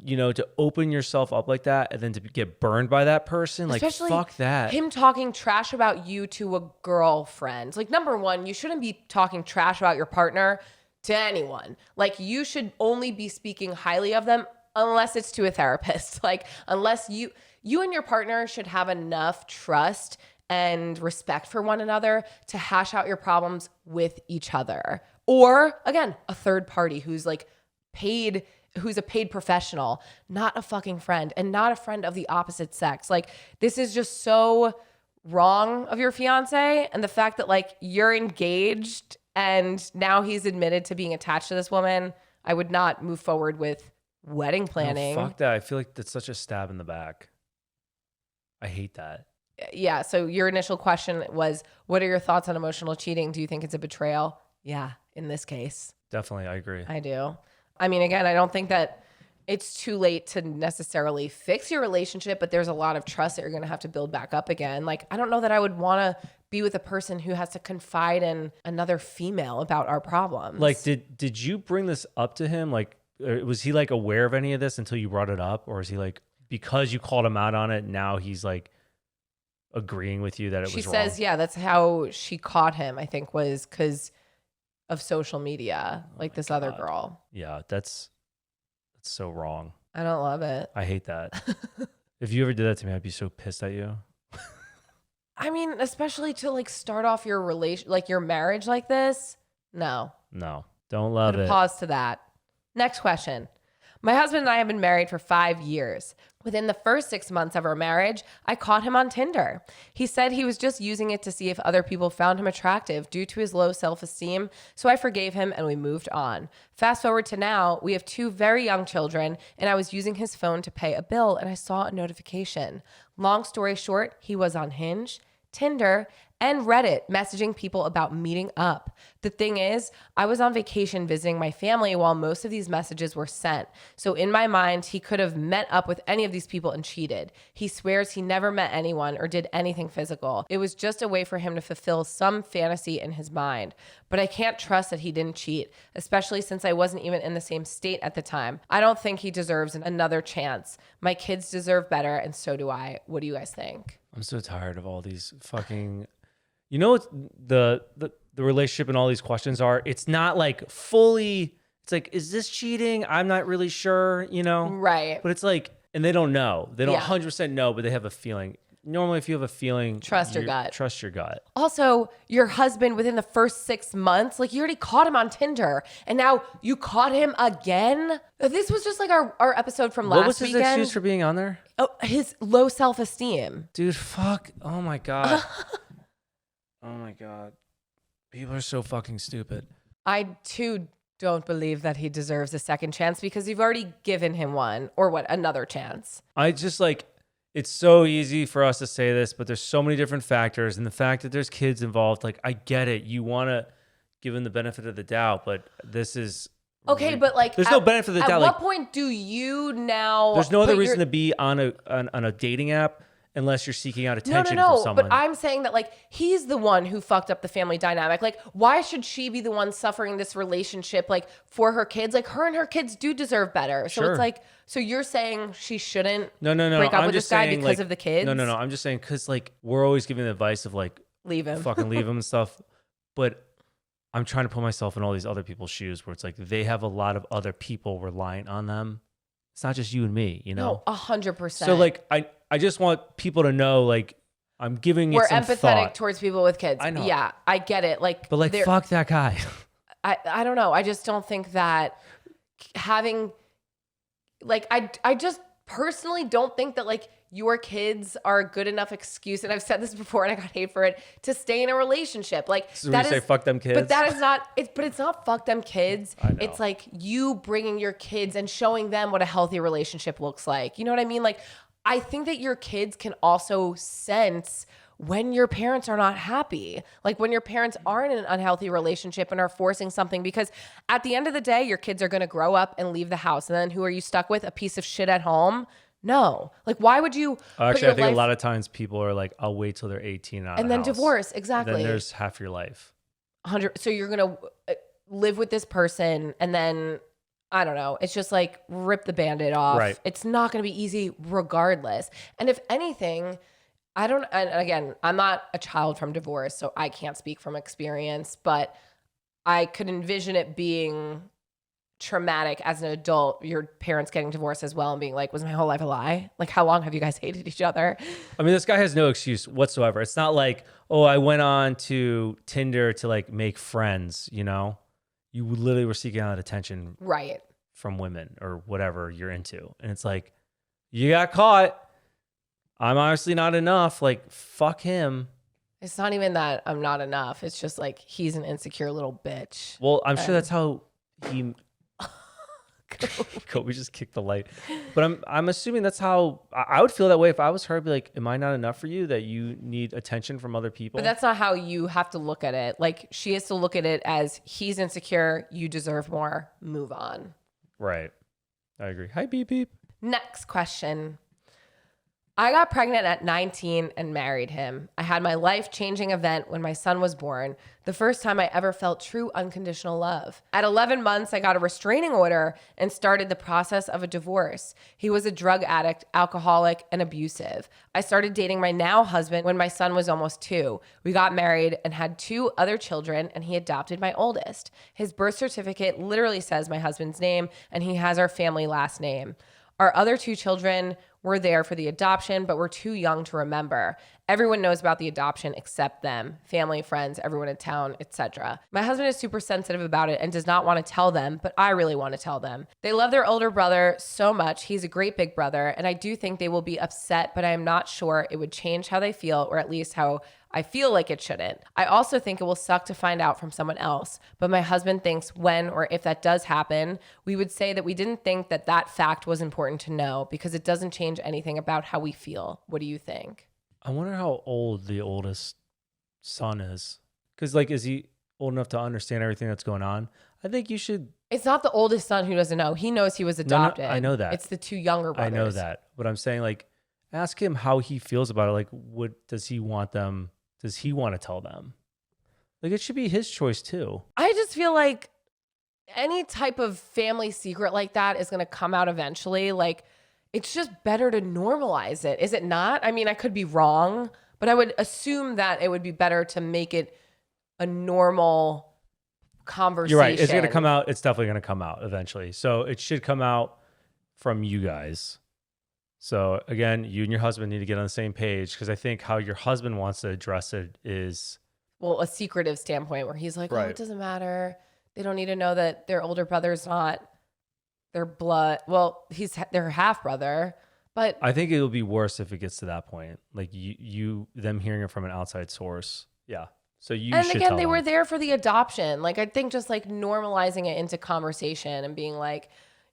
you know, to open yourself up like that and then to get burned by that person. Like, Especially fuck that. Him talking trash about you to a girlfriend. Like, number one, you shouldn't be talking trash about your partner to anyone. Like, you should only be speaking highly of them unless it's to a therapist. Like, unless you and your partner should have enough trust and respect for one another to hash out your problems with each other. Or, again, a third party who's like paid, who's a paid professional, not a fucking friend and not a friend of the opposite sex. Like, this is just so wrong of your fiance. And the fact that like you're engaged and now he's admitted to being attached to this woman, I would not move forward with wedding planning. No, fuck that. I feel like that's such a stab in the back. I hate that. Yeah. So your initial question was, what are your thoughts on emotional cheating? Do you think it's a betrayal? Yeah. In this case, Definitely. I agree. I do. I mean, again, I don't think that it's too late to necessarily fix your relationship, but there's a lot of trust that you're going to have to build back up again. Like, I don't know that I would want to be with a person who has to confide in another female about our problems. Like, did you bring this up to him? Like, was he like aware of any of this until you brought it up? Or is he like, because you called him out on it, now he's like agreeing with you that it she was wrong? says, yeah, that's how she caught him, I think, was because of social media, like this other girl. Yeah, that's so wrong. I don't love it. I hate that. If you ever did that to me, I'd be so pissed at you. I mean, especially to like start off your like your marriage like this. No. Don't love Put a it. pause to that. Next question. My husband and I have been married for 5 years. Within the first 6 months of our marriage, I caught him on Tinder. He said he was just using it to see if other people found him attractive due to his low self-esteem, so I forgave him and we moved on. Fast forward to now, we have 2 very young children, and I was using his phone to pay a bill and I saw a notification. Long story short, he was on Hinge, Tinder, and Reddit messaging people about meeting up. The thing is, I was on vacation visiting my family while most of these messages were sent. So in my mind, he could have met up with any of these people and cheated. He swears he never met anyone or did anything physical. It was just a way for him to fulfill some fantasy in his mind. But I can't trust that he didn't cheat, especially since I wasn't even in the same state at the time. I don't think he deserves another chance. My kids deserve better, and so do I. What do you guys think? I'm so tired of all these fucking. You know what the relationship and all these questions are? It's not like fully. It's like, is this cheating? I'm not really sure. You know, Right. But it's like, and they don't know. They don't Yeah. 100% know, but they have a feeling. Normally, if you have a feeling, Trust your gut. Trust your gut. Also, your husband within the first 6 months, like you already caught him on Tinder and now you caught him again. This was just like our episode from last What was his weekend. excuse for being on there? Oh, his low self-esteem. Dude, fuck. Oh my God. Oh my God. People are so fucking stupid. I too don't believe that he deserves a second chance because you've already given him one or another chance. I just like, it's so easy for us to say this, but there's so many different factors. And the fact that there's kids involved, like, I get it. You want to give them the benefit of the doubt, but this is. Okay, but like, there's no benefit of the doubt. At what Like, point do you now? there's no other put reason to be on a dating app unless you're seeking out No, attention from someone. but I'm saying that like he's the one who fucked up the family dynamic. Like, why should she be the one suffering this relationship like for her kids? Like, her and her kids do deserve better. So Sure. it's like, so you're saying she shouldn't No. break up I'm with just this guy saying, because like, of the kids? No. I'm just saying because like we're always giving the advice of like Leave him. fucking leave him and stuff. But I'm trying to put myself in all these other people's shoes where it's like they have a lot of other people reliant on them. It's not just you and me, you know? No, 100%. So like I just want people to know like I'm giving we're it some empathetic thought. towards people with kids. I know. Yeah, I get it. Like, But like fuck that guy. I don't know. I just don't think that having like I just personally don't think that like your kids are a good enough excuse, and I've said this before and I got hate for it, to stay in a relationship. Like So we say fuck them kids. But that is not it's not fuck them kids. I know. It's like you bringing your kids and showing them what a healthy relationship looks like. You know what I mean? Like I think that your kids can also sense when your parents are not happy, like when your parents are in an unhealthy relationship and are forcing something, because at the end of the day, your kids are going to grow up and leave the house. And then who are you stuck with? A piece of shit at home? No. Like, why would you? Actually, I think a lot of times people are like, I'll wait till they're 18 out and of then house. divorce. Exactly. And then there's half your life. 100. So you're going to live with this person and then, I don't know. It's just like rip the Band-Aid off. Right. It's not going to be easy regardless. And if anything, and again, I'm not a child from divorce, so I can't speak from experience, but I could envision it being traumatic as an adult, your parents getting divorced as well and being like, was my whole life a lie? Like, how long have you guys hated each other? I mean, this guy has no excuse whatsoever. It's not like, oh, I went on to Tinder to like make friends, you know? You literally were seeking out attention Right. from women or whatever you're into. And it's like, you got caught. I'm honestly not enough. Like, fuck him. It's not even that I'm not enough. It's just like he's an insecure little bitch. Well, I'm sure that's how he... Kobe just kicked the light. But I'm assuming that's how I would feel that way if I was her. I'd be like, am I not enough for you that you need attention from other people? But that's not how you have to look at it. Like, she has to look at it as he's insecure, you deserve more, move on. Right. I agree. Hi, beep, beep. Next question. I got pregnant at 19 and married him. I had my life-changing event when my son was born, the first time I ever felt true unconditional love. At 11 months, I got a restraining order and started the process of a divorce. He was a drug addict, alcoholic, and abusive. I started dating my now husband when my son was almost 2. We got married and had 2 other children, and he adopted my oldest. His birth certificate literally says my husband's name, and he has our family last name. Our other 2 children were there for the adoption, but were too young to remember. Everyone knows about the adoption except them, family, friends, everyone in town, etc. My husband is super sensitive about it and does not want to tell them, but I really want to tell them. They love their older brother so much. He's a great big brother, and I do think they will be upset, but I am not sure it would change how they feel, or at least how I feel like it shouldn't. I also think it will suck to find out from someone else, but my husband thinks when or if that does happen, we would say that we didn't think that that fact was important to know because it doesn't change anything about how we feel. What do you think? I wonder how old the oldest son is. Because, like, is he old enough to understand everything that's going on? I think you should... It's not the oldest son who doesn't know. He knows he was adopted. No, I know that. It's the 2 younger brothers. I know that. But I'm saying, like, ask him how he feels about it. Like, what does he want them... Does he want to tell them? Like, it should be his choice, too. I just feel like any type of family secret like that is going to come out eventually. Like, it's just better to normalize it. Is it not? I mean, I could be wrong, but I would assume that it would be better to make it a normal conversation. You're right. It's going to come out. It's definitely going to come out eventually. So it should come out from you guys. So again, you and your husband need to get on the same page, because I think how your husband wants to address it is... Well, a secretive standpoint where he's like, Right. oh, it doesn't matter. They don't need to know that their older brother's not their blood. Well, he's their half brother, but I think it'll be worse if it gets to that point. Like them hearing it from an outside source. Yeah. So you and should again, tell they them. were there for the adoption. Like, I think just like normalizing it into conversation and being like,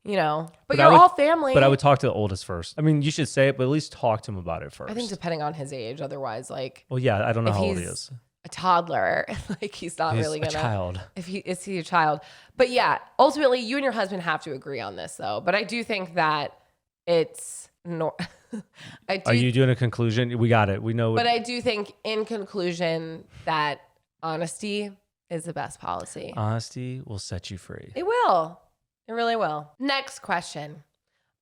you know, but you're all family. But I would talk to the oldest first. I mean, you should say it, but at least talk to him about it first. I think depending on his age, otherwise, like, Well, yeah, I don't know if how old he he's is. a toddler, like he's not He's really a gonna. child. Is he a child? But yeah, ultimately, you and your husband have to agree on this, though. But I do think that it's Are you doing a conclusion? We got it. We know. But I do think, in conclusion, that honesty is the best policy. Honesty will set you free. It will. It really will. Next question.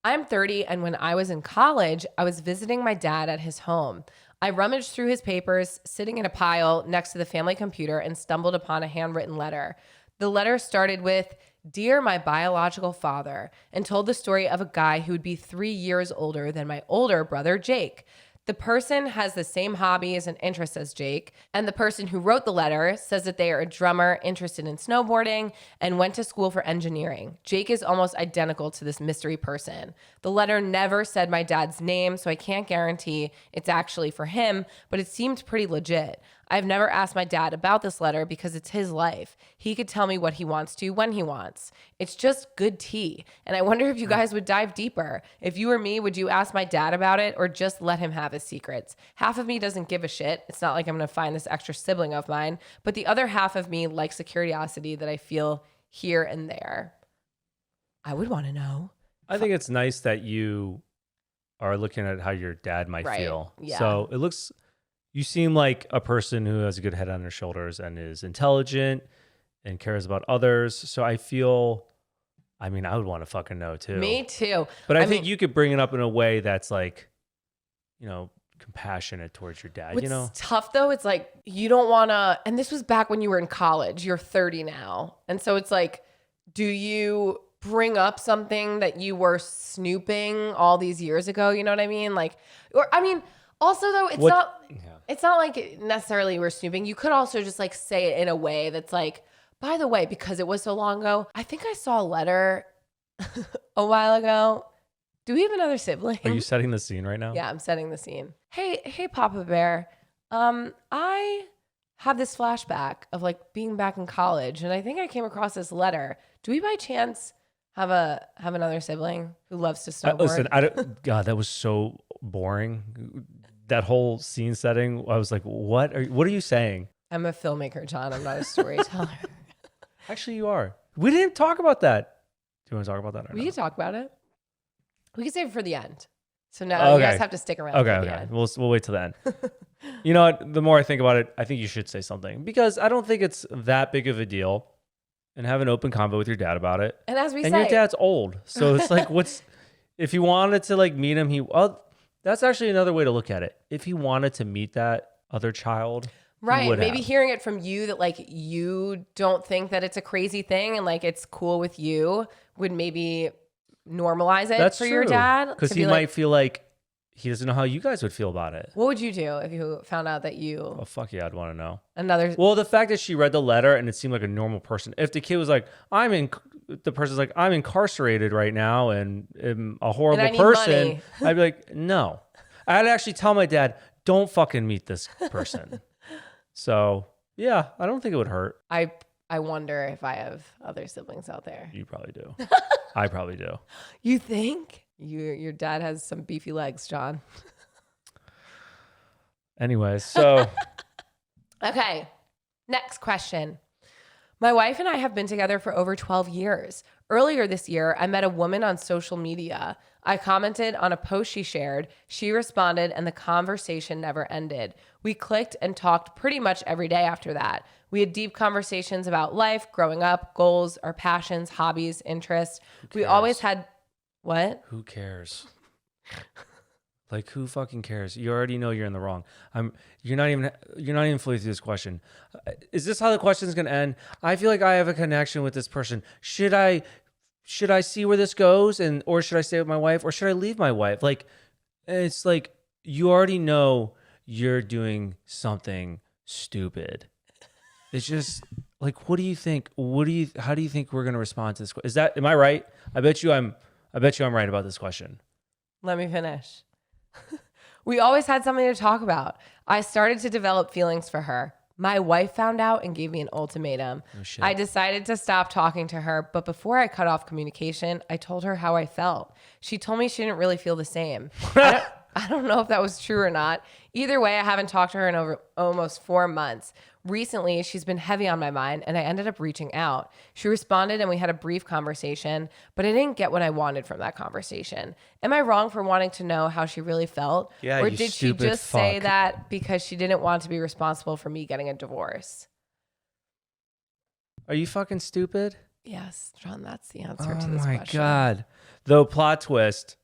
I'm 30, and when I was in college, I was visiting my dad at his home. I rummaged through his papers, sitting in a pile next to the family computer, and stumbled upon a handwritten letter. The letter started with, "Dear my biological father," and told the story of a guy who would be 3 years older than my older brother, Jake. The person has the same hobbies and interests as Jake, and the person who wrote the letter says that they are a drummer interested in snowboarding and went to school for engineering. Jake is almost identical to this mystery person. The letter never said my dad's name, so I can't guarantee it's actually for him, but it seemed pretty legit. I've never asked my dad about this letter because it's his life. He could tell me what he wants to when he wants. It's just good tea. And I wonder if you guys would dive deeper. If you were me, would you ask my dad about it or just let him have his secrets? Half of me doesn't give a shit. It's not like I'm going to find this extra sibling of mine, but the other half of me likes the curiosity that I feel here and there. I would want to know. I think it's nice that you are looking at how your dad might feel. Yeah. So you seem like a person who has a good head on their shoulders and is intelligent and cares about others. So I would want to fucking know too. Me too. But I think you could bring it up in a way that's like, compassionate towards your dad, What's tough though, it's like you don't want to, and this was back when you were in college, you're 30 now. And so it's like, do you bring up something that you were snooping all these years ago? You know what I mean? Also though, it's not like necessarily we're snooping. You could also just like say it in a way that's like, by the way, because it was so long ago, I think I saw a letter a while ago. Do we have another sibling? Are you setting the scene right now? Yeah, I'm setting the scene. Hey, Papa Bear. I have this flashback of like being back in college, and I think I came across this letter. Do we by chance have another sibling who loves to snowboard? Listen, God, that was so boring. That whole scene setting, I was like, what are you saying? I'm a filmmaker, John. I'm not a storyteller. Actually, you are. We didn't talk about that. Do you want to talk about that? We can talk about it. We can save it for the end. So now you guys have to stick around. Okay. We'll wait till the end. You know what? The more I think about it, I think you should say something because I don't think it's that big of a deal. And have an open convo with your dad about it. And as we say, your dad's old, so it's like, if you wanted to like meet him, that's actually another way to look at it. If he wanted to meet that other child, right? Maybe hearing it from you that like you don't think that it's a crazy thing and like it's cool with you would maybe normalize it for your dad. Because he might feel like he doesn't know how you guys would feel about it. What would you do if you found out that you... Oh, fuck yeah, I'd want to know. Well, the fact that she read the letter and it seemed like a normal person. If the kid was like, the person's like, I'm incarcerated right now and am a horrible person, I'd be like, no. I'd actually tell my dad, don't fucking meet this person. So, yeah, I don't think it would hurt. I wonder if I have other siblings out there. You probably do. I probably do. You think? Your dad has some beefy legs, John. Anyways, so. Okay, next question. My wife and I have been together for over 12 years. Earlier this year, I met a woman on social media. I commented on a post she shared. She responded, and the conversation never ended. We clicked and talked pretty much every day after that. We had deep conversations about life, growing up, goals, our passions, hobbies, interests. We always had... What? Who cares? Like, who fucking cares? You already know you're in the wrong. You're not even fully through this question. Is this how the question is going to end? I feel like I have a connection with this person. Should I see where this goes, or should I stay with my wife, or should I leave my wife? Like, it's like you already know you're doing something stupid. It's just like, what do you think? How do you think we're going to respond to this? Am I right? I bet you I'm right about this question. Let me finish. We always had something to talk about. I started to develop feelings for her. My wife found out and gave me an ultimatum. Oh, shit. I decided to stop talking to her, but before I cut off communication, I told her how I felt. She told me she didn't really feel the same. I don't know if that was true or not. Either way, I haven't talked to her in over almost 4 months. Recently, she's been heavy on my mind, and I ended up reaching out. She responded, and we had a brief conversation, but I didn't get what I wanted from that conversation. Am I wrong for wanting to know how she really felt? Yeah, or did she just say that because she didn't want to be responsible for me getting a divorce? Are you fucking stupid? Yes, John, that's the answer to this question. Oh my God. Though, plot twist,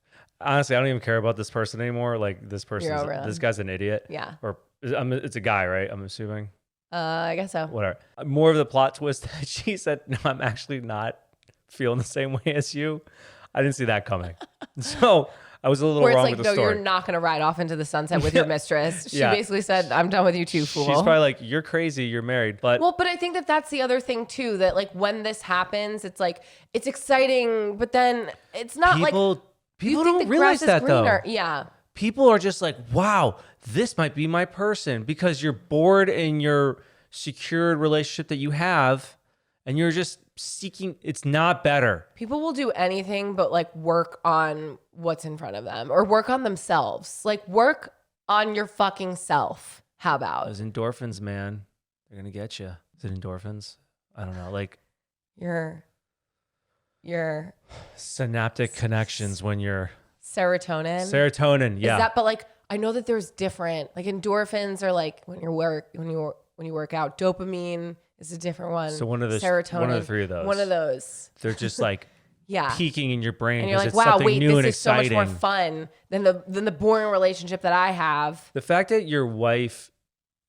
honestly, I don't even care about this person anymore. Like this You're over person, this them. guy's an idiot. Yeah. Or it's a guy, right? I'm assuming. I guess so. Whatever. More of the plot twist that she said, no, I'm actually not feeling the same way as you. I didn't see that coming. So I was a little Where it's wrong like, with the no, story. you're not going to ride off into the sunset with your mistress. She Yeah. basically said, I'm done with you too, fool. She's probably like, you're crazy, you're married. But Well, but I think that that's the other thing too, that like when this happens, it's like, it's exciting, but then it's not like you people think don't the realize grass is that greener. though. Yeah. People are just like, wow, this might be my person because you're bored in your secured relationship that you have and you're just seeking. It's not better. People will do anything but like work on what's in front of them or work on themselves. Like work on your fucking self. How about Those endorphins, man, they're going to get you. Is it endorphins? I don't know. Like your synaptic connections when you're serotonin? serotonin. Yeah. Is that, but like, I know that there's different, like endorphins are like when you work out, dopamine is a different one. So one of the serotonin, one of the three of those. One of those. They're just like Yeah. peaking in your brain And you're because like, it's wow, something wait, new this and is so much exciting. more fun than the boring relationship that I have. The fact that your wife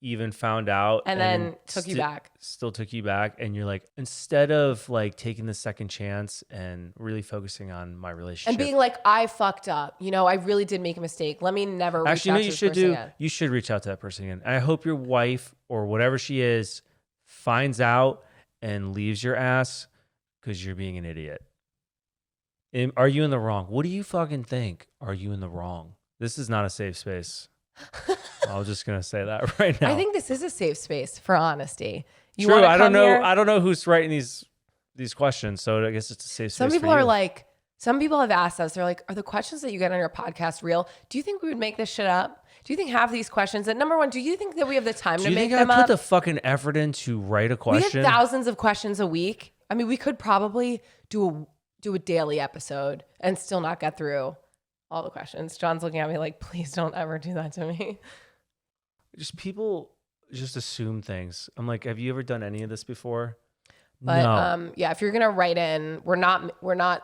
even found out And then took you back. Still took you back, and you're like, instead of like taking the second chance and really focusing on my relationship And being like, I fucked up. You know, I really did make a mistake. Let me never reach actually, out no, to you this should person do. again. You should reach out to that person again. And I hope your wife or whatever she is finds out and leaves your ass because you're being an idiot. Are you in the wrong? What do you fucking think? Are you in the wrong? This is not a safe space. I was just gonna say that right now. I think this is a safe space for honesty. You True. wanna I don't come know. here? I don't know who's writing these questions, so I guess it's a safe space. Some people for are you. like, some people have asked us, they're like, are the questions that you get on your podcast real? Do you think we would make this shit up? Do you think half of these questions that, number one, do you think that we have the time Do to you make think I them put up? the fucking effort in to write a We question? have thousands of questions a week. I mean, we could probably do a daily episode and still not get through all the questions. John's looking at me like, please don't ever do that to me. Just people just assume things. I'm like, have you ever done any of this before? But no. yeah, if you're gonna write in, we're not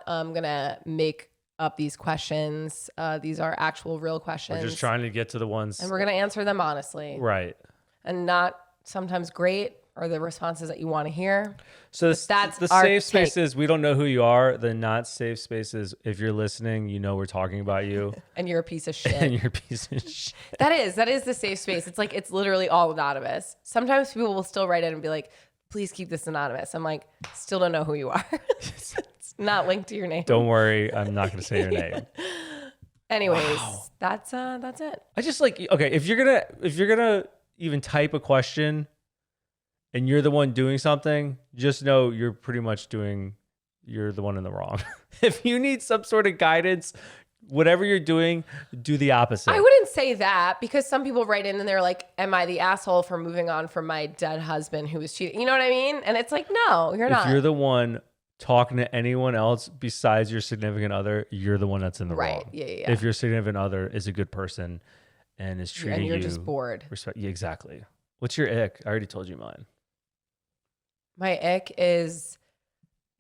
gonna make up these questions. These are actual real questions. We're just trying to get to the ones. and we're gonna answer them honestly. Right. And not sometimes great or the responses that you want to hear. So that's the our safe take. spaces, we don't know who you are. The not safe spaces, if you're listening, you know we're talking about you. And you're a piece of shit. And you're a piece of shit. That is the safe space. It's like, it's literally all anonymous. Sometimes people will still write in and be like, please keep this anonymous. I'm like, still don't know who you are. It's not linked to your name. Don't worry, I'm not gonna say your name. Anyways, that's it. I just like, okay, if you're gonna even type a question and you're the one doing something, just know you're pretty much you're the one in the wrong. If you need some sort of guidance, whatever you're doing, do the opposite. I wouldn't say that, because some people write in and they're like, am I the asshole for moving on from my dead husband who was cheating? You know what I mean? And it's like, no, you're not. If you're the one talking to anyone else besides your significant other, you're the one that's in the Right. wrong. Yeah. If your significant other is a good person and is treating And you're you just bored. Yeah, exactly. What's your ick? I already told you mine. My ick is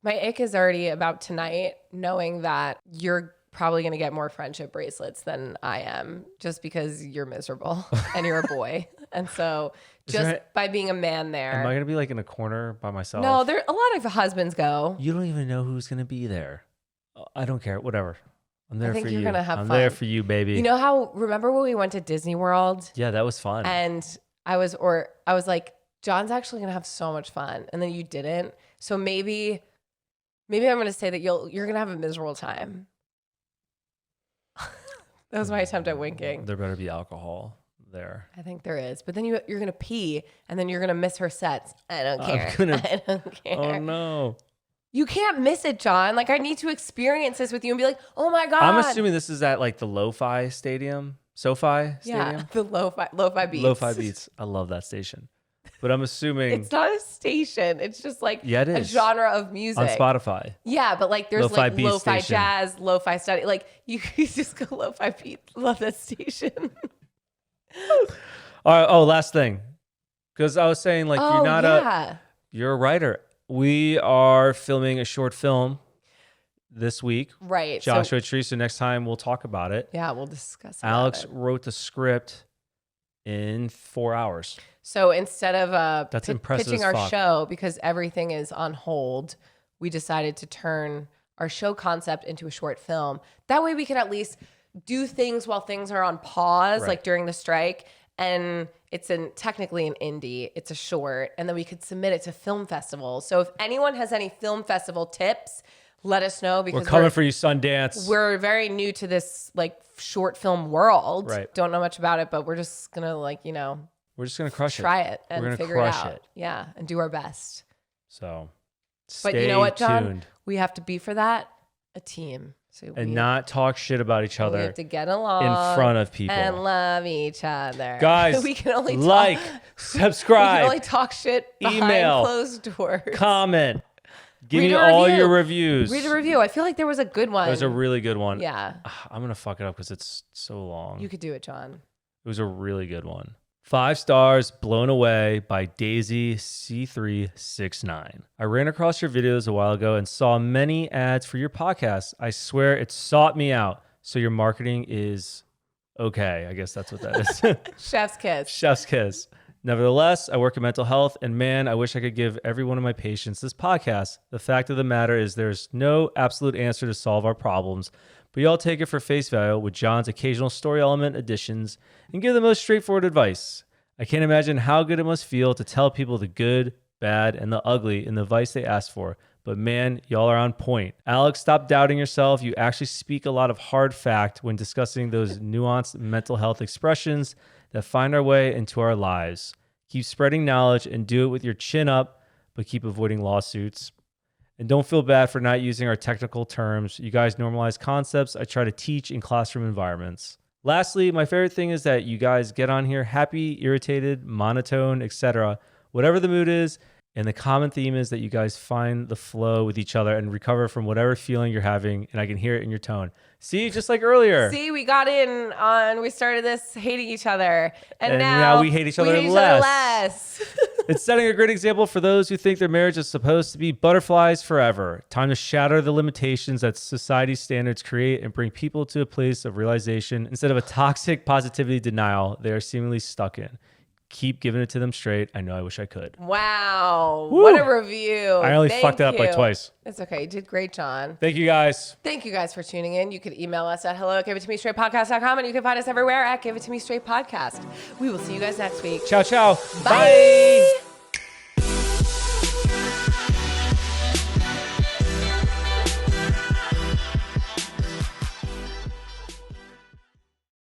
already about tonight, knowing that you're probably going to get more friendship bracelets than I am, just because you're miserable and you're a boy. And so by being a man there. Am I gonna be like in a corner by myself? No, there a lot of husbands go. You don't even know who's gonna be there. I don't care. Whatever. I'm there think for you're you. gonna have I'm fun. there for you, baby. You know how, remember when we went to Disney World Yeah, that was fun. and I was like, John's actually gonna have so much fun, and then you didn't. So maybe I'm gonna say that you're gonna have a miserable time. That was my attempt at winking. There better be alcohol there. I think there is, but then you're gonna pee, and then you're gonna miss her sets. I don't I'm care. gonna- I don't care. Oh no. You can't miss it, John. Like, I need to experience this with you and be like, oh my god. I'm assuming this is at like the Lo-Fi Stadium. SoFi yeah, Stadium? the lo-fi beats. Lo-Fi Beats. I love that station. But I'm assuming It's not a station. It's just like Yeah, it a is. genre of music. on Spotify. Yeah, but like there's Lo-fi like beat lo-fi station. jazz, lo-fi study. Like you just go lo-fi beats. Love that station. All right, last thing. Because I was saying, like, oh you're not yeah. you're a writer. We are filming a short film. this week. Right. Joshua Tree. So next time we'll talk about it. Yeah, we'll discuss Alex it. wrote the script in 4 hours. So instead of That's impressive pitching as our fuck. show, because everything is on hold, we decided to turn our show concept into a short film. That way we could at least do things while things are on pause, Right. like during the strike. And it's technically an indie, it's a short, and then we could submit it to film festivals. So if anyone has any film festival tips, let us know, because We're coming for you, Sundance. we're very new to this like short film world. Right. Don't know much about it, but we're just gonna We're just gonna crush try it. it and We're gonna figure it crush out. it. Yeah, and do our best. So But stay you know what, John? tuned We have to be for that a team. So and not talk shit about each we other have to get along in front of people. and love each other. Guys, we can only like, talk, we subscribe, can only talk shit behind email, closed doors. comment, give Read me a all review. your reviews. Read a review. I feel like there was a good one. It was a really good one. Yeah, I'm gonna fuck it up because it's so long. you could do it, John. It was a really good one. 5 stars, Blown Away by Daisy C369. I ran across your videos a while ago and saw many ads for your podcast. I swear it sought me out. So your marketing is okay. I guess that's what that is. Chef's kiss. Chef's kiss. Nevertheless, I work in mental health, and man, I wish I could give every one of my patients this podcast. The fact of the matter is there's no absolute answer to solve our problems, but y'all take it for face value with John's occasional story element additions and give the most straightforward advice. I can't imagine how good it must feel to tell people the good, bad, and the ugly in the advice they ask for. But man, y'all are on point. Alex, stop doubting yourself. You actually speak a lot of hard fact when discussing those nuanced mental health expressions that find our way into our lives. Keep spreading knowledge and do it with your chin up, but keep avoiding lawsuits. And don't feel bad for not using our technical terms. You guys normalize concepts I try to teach in classroom environments. Lastly, my favorite thing is that you guys get on here happy, irritated, monotone, etc. Whatever the mood is, and the common theme is that you guys find the flow with each other and recover from whatever feeling you're having, and I can hear it in your tone. See, just like earlier. See, we got in on, we started this hating each other. And now we hate each other less. It's setting a great example for those who think their marriage is supposed to be butterflies forever. Time to shatter the limitations that society's standards create and bring people to a place of realization instead of a toxic positivity denial they are seemingly stuck in. Keep giving it to them straight. I know I wish I could. Wow. Woo. What a review. I only Thank fucked it up like you. twice. It's okay. You did great, John. Thank you guys. Thank you guys for tuning in. You could email us at hello@giveittomestraightpodcast.com, and you can find us everywhere at Give It To Me Straight Podcast. We will see you guys next week. Ciao, ciao. Bye.